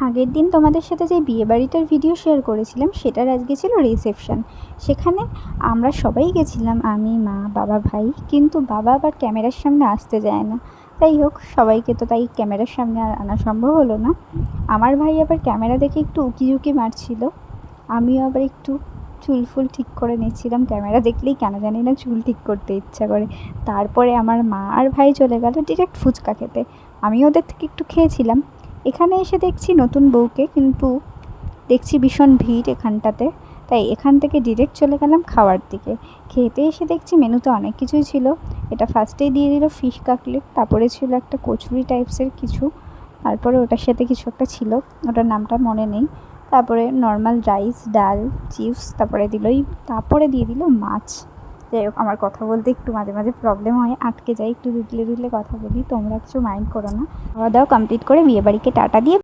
আগের দিন তোমাদের সাথে যে বিয়েবাড়িটার ভিডিও শেয়ার করেছিলাম সেটার আজকে ছিল রিসেপশন। সেখানে আমরা সবাই গেছিলাম, আমি, মা, বাবা, ভাই। কিন্তু বাবা আবার ক্যামেরার সামনে আসতে চায় না। যাই হোক, সবাইকে তো তাই ক্যামেরার সামনে আর আনা সম্ভব হলো না। আমার ভাই আবার ক্যামেরা দেখে একটু উকি মারছিল। আমিও আবার একটু চুল ফুল ঠিক করে নিচ্ছিলাম। ক্যামেরা দেখলেই কেন জানি না চুল ঠিক করতে ইচ্ছা করে। তারপরে আমার মা আর ভাই চলে গেল ডিরেক্ট ফুচকা খেতে। আমি ওদের থেকে একটু খেয়েছিলাম। এখানে এসে দেখছি নতুন বউকে, কিন্তু দেখছি ভীষণ ভিড় এখানটাতে, তাই এখান থেকে ডিরেক্ট চলে গেলাম খাওয়ার দিকে। খেতে এসে দেখছি মেনুতে অনেক কিছুই ছিল। এটা ফার্স্টেই দিয়ে দিল ফিশ কাটলেট, তারপরে ছিল একটা কচুরি টাইপসের কিছু, তারপরে ওটার সাথে কিছু একটা ছিল, ওটার নামটা মনে নেই। তারপরে নর্মাল রাইস, ডাল, চিপস, তারপরে দিয়ে দিল মাছ। যাই হোক, আমার কথা বলতে একটু মাঝে মাঝে প্রবলেম হয়, আটকে যাই, একটু দুতলে কথা বলি, তোমরা কিছু মাইন্ড করো না। খাওয়া দাওয়া কমপ্লিট করে বিয়েবাড়িকে টাটা দিয়ে